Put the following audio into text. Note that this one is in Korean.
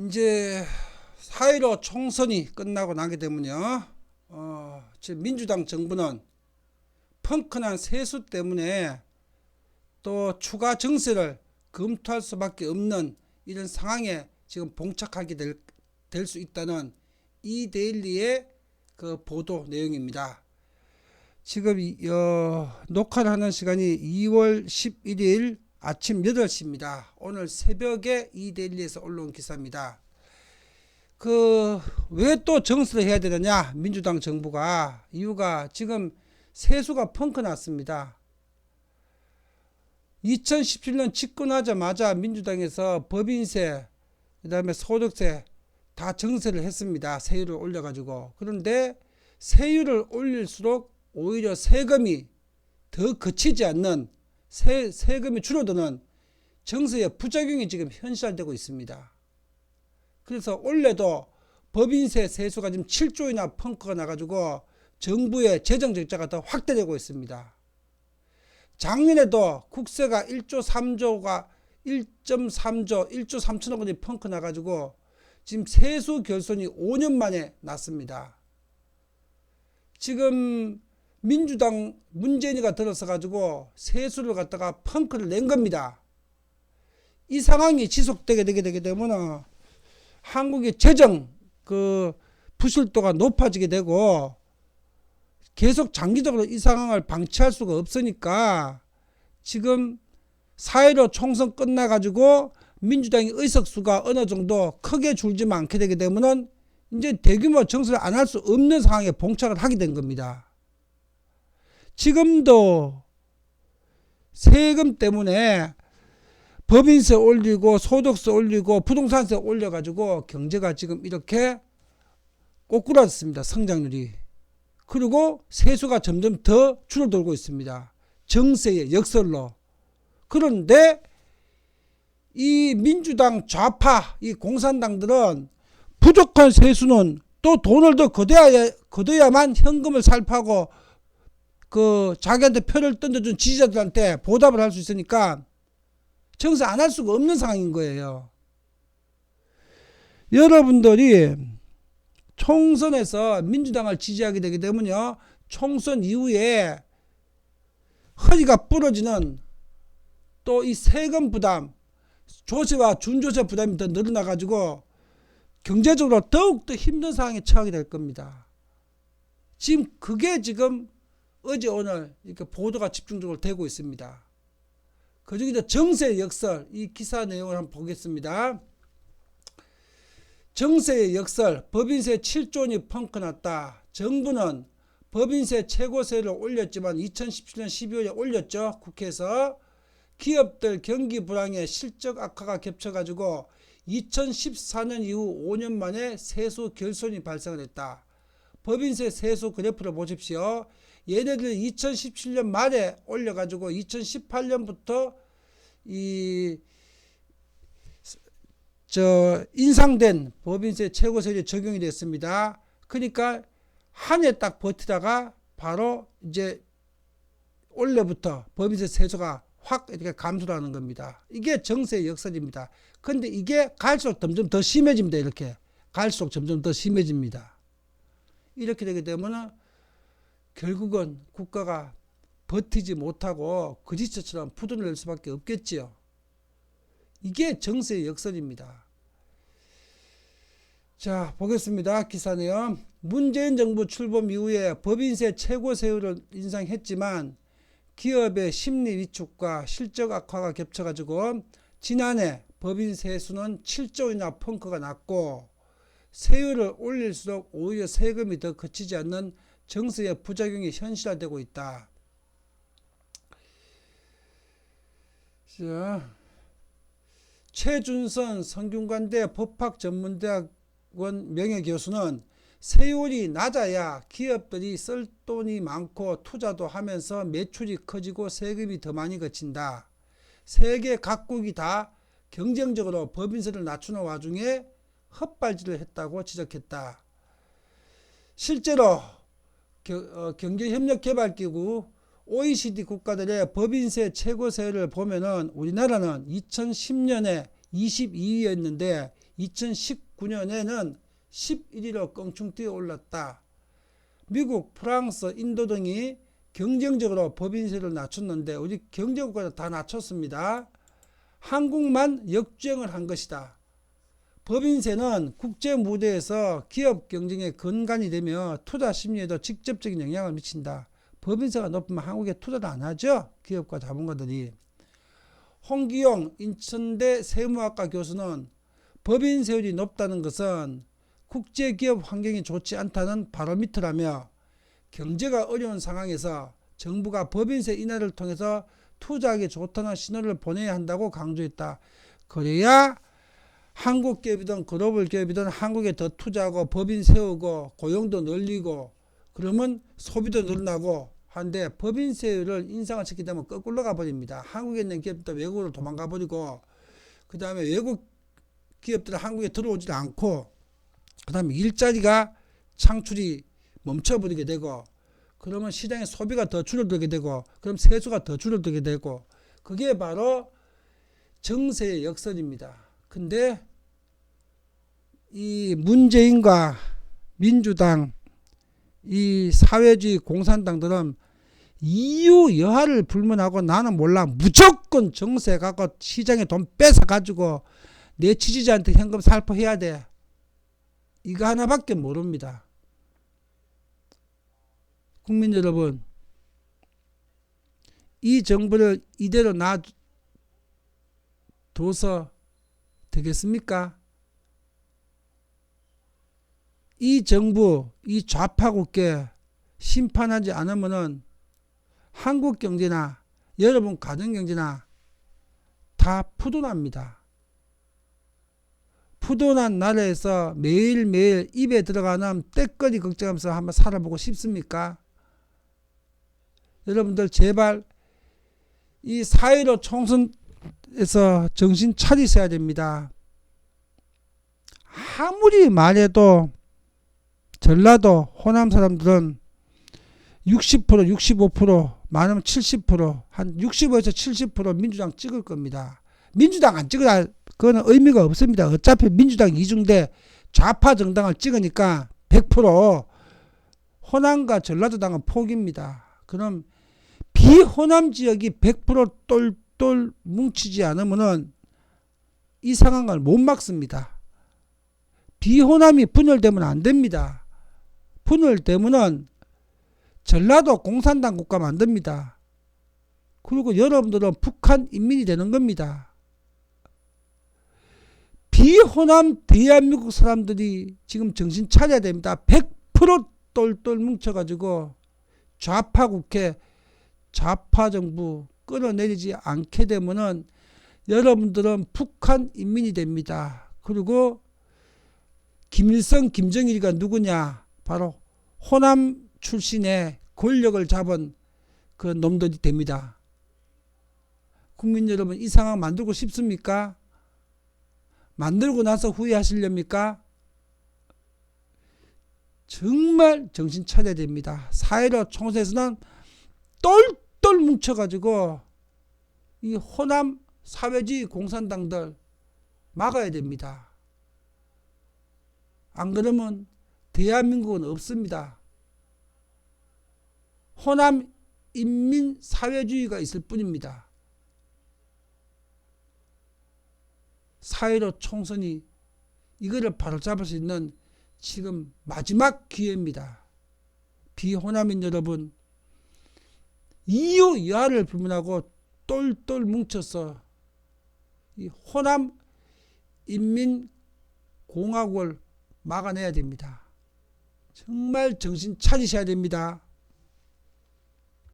이제 4.15 총선이 끝나고 나게 되면요. 지금 민주당 정부는 펑크난 세수 때문에 또 추가 정세를 검토할 수밖에 없는 이런 상황에 지금 봉착하게 될 수 있다는 이데일리의 그 보도 내용입니다. 지금 녹화를 하는 시간이 2월 11일 아침 8시입니다. 오늘 새벽에 이데일리에서 올라온 기사입니다. 왜 또 정세를 해야 되느냐? 민주당 정부가 이유가 지금 세수가 펑크 났습니다. 2017년 집권하자마자 민주당에서 법인세, 그 다음에 소득세 다 정세를 했습니다. 세율을 올려가지고. 그런데 세율을 올릴수록 오히려 세금이 더 거치지 않는 세금이 줄어드는 정세의 부작용이 지금 현실화되고 있습니다. 그래서 올해도 법인세 세수가 지금 7조이나 펑크가 나가지고 정부의 재정 적자가 더 확대되고 있습니다. 작년에도 국세가 1조 3조가 1.3조 1조 3천억 원이 펑크 나가지고 지금 세수 결손이 5년 만에 났습니다. 지금 민주당 문재인이가 들어서 가지고 세수를 갖다가 펑크를 낸 겁니다. 이 상황이 지속되게 되게 되면 한국의 재정 부실도가 높아지게 되고 계속 장기적으로 이 상황을 방치할 수가 없으니까 지금 4.15 총선 끝나가지고 민주당의 의석수가 어느 정도 크게 줄지만 않게 되게 되면은 이제 대규모 정세를 안 할 수 없는 상황에 봉착을 하게 된 겁니다. 지금도 세금 때문에 법인세 올리고 소득세 올리고 부동산세 올려가지고 경제가 지금 이렇게 꼬꾸라졌습니다. 성장률이. 그리고 세수가 점점 더 줄어들고 있습니다. 정세의 역설로. 그런데 이 민주당 좌파 이 공산당들은 부족한 세수는 또 돈을 더 걷어야만 현금을 살파고 자기한테 표를 던져준 지지자들한테 보답을 할 수 있으니까 정세 안 할 수가 없는 상황인 거예요. 여러분들이 총선에서 민주당을 지지하게 되게 되면요, 총선 이후에 허리가 부러지는 또 이 세금 부담, 조세와 준조세 부담이 더 늘어나가지고 경제적으로 더욱더 힘든 상황에 처하게 될 겁니다. 그게 지금 어제 오늘 이렇게 보도가 집중적으로 되고 있습니다. 그중에서 정세의 역설, 이 기사 내용을 한번 보겠습니다. 정세의 역설, 법인세 7조 원이 펑크 났다. 정부는 법인세 최고세를 올렸지만 2017년 12월에 올렸죠. 국회에서. 기업들 경기 불황에 실적 악화가 겹쳐가지고 2014년 이후 5년 만에 세수 결손이 발생을 했다. 법인세 세수 그래프를 보십시오. 얘네들 2017년 말에 올려가지고 2018년부터 인상된 법인세 최고세율이 적용이 됐습니다. 그러니까 한 해 딱 버티다가 바로 이제 올해부터 법인세 세수가 확 이렇게 감소를 하는 겁니다. 이게 정세의 역설입니다. 그런데 이게 갈수록 점점 더 심해집니다. 이렇게 갈수록 점점 더 심해집니다. 이렇게 되게 되면 결국은 국가가 버티지 못하고 거지처럼 부도를 낼 수밖에 없겠지요. 이게 정세의 역설입니다. 자, 보겠습니다. 기사 내용. 문재인 정부 출범 이후에 법인세 최고세율을 인상했지만 기업의 심리 위축과 실적 악화가 겹쳐가지고 지난해 법인세 수는 7조 원이나 펑크가 났고 세율을 올릴수록 오히려 세금이 더 거치지 않는 정세의 부작용이 현실화되고 있다. 자, 최준선 성균관대 법학전문대학원 명예교수는 세율이 낮아야 기업들이 쓸 돈이 많고 투자도 하면서 매출이 커지고 세금이 더 많이 거친다. 세계 각국이 다 경쟁적으로 법인세를 낮추는 와중에 헛발질을 했다고 지적했다. 실제로 경제협력개발기구 OECD 국가들의 법인세 최고세율을 보면은 우리나라는 2010년에 22위였는데 2019년에는 11위로 껑충 뛰어 올랐다. 미국, 프랑스, 인도 등이 경쟁적으로 법인세를 낮췄는데 우리 경제국가는 다 낮췄습니다. 한국만 역주행을 한 것이다. 법인세는 국제 무대에서 기업 경쟁의 근간이 되며 투자 심리에도 직접적인 영향을 미친다. 법인세가 높으면 한국에 투자를 안 하죠. 기업과 자본가들이. 홍기용 인천대 세무학과 교수는 법인세율이 높다는 것은 국제기업 환경이 좋지 않다는 바로미터라며 경제가 어려운 상황에서 정부가 법인세 인하를 통해서 투자하기 좋다는 신호를 보내야 한다고 강조했다. 그래야 한국 기업이든 글로벌 기업이든 한국에 더 투자하고 법인 세우고 고용도 늘리고 그러면 소비도 늘어나고 한데 법인세율을 인상을 시키게 되면 거꾸로 가버립니다. 한국에 있는 기업도 외국으로 도망가 버리고 그 다음에 외국 기업들은 한국에 들어오지 않고 그 다음에 일자리가 창출이 멈춰버리게 되고 그러면 시장의 소비가 더 줄어들게 되고 그럼 세수가 더 줄어들게 되고 그게 바로 정세의 역설입니다. 근데 이 문재인과 민주당 이 사회주의 공산당들은 이유 여하를 불문하고 나는 몰라 무조건 정세 갖고 시장에 돈 뺏어 가지고 내 지지자한테 현금 살포해야 돼. 이거 하나밖에 모릅니다. 국민 여러분, 이 정부를 이대로 놔둬서 되겠습니까? 이 정부, 이 좌파국계 심판하지 않으면은 한국 경제나 여러분 가정 경제나 다 푸둔합니다. 푸둔한 나라에서 매일매일 입에 들어가는 떼거리 걱정하면서 한번 살아보고 싶습니까? 여러분들 제발 이 4.15 총선에서 정신 차리셔야 됩니다. 아무리 말해도 전라도 호남 사람들은 60%, 65%, 많으면 70%, 한 65에서 70% 민주당 찍을 겁니다. 민주당 안 찍어야 그거는 의미가 없습니다. 어차피 민주당 이중대 좌파 정당을 찍으니까 100% 호남과 전라도당은 포기입니다. 그럼 비호남 지역이 100% 똘똘 뭉치지 않으면은 이 상황을 못 막습니다. 비호남이 분열되면 안 됩니다. 분열되면은 전라도 공산당 국가 만듭니다. 그리고 여러분들은 북한 인민이 되는 겁니다. 비호남 대한민국 사람들이 지금 정신 차려야 됩니다. 100% 똘똘 뭉쳐가지고 좌파 국회, 좌파 정부 끌어내리지 않게 되면은 여러분들은 북한 인민이 됩니다. 그리고 김일성, 김정일이가 누구냐? 바로 호남 출신의 권력을 잡은 그 놈들이 됩니다. 국민 여러분, 이 상황 만들고 싶습니까? 만들고 나서 후회하시렵니까? 정말 정신 차려야 됩니다. 4.15 총선에서는 똘똘 뭉쳐가지고 이 호남 사회주의 공산당들 막아야 됩니다. 안 그러면 대한민국은 없습니다. 호남 인민 사회주의가 있을 뿐입니다. 4.15 총선이 이거를 바로잡을 수 있는 지금 마지막 기회입니다. 비호남인 여러분, 이유 여하를 불문하고 똘똘 뭉쳐서 이 호남 인민공화국을 막아내야 됩니다. 정말 정신 차리셔야 됩니다.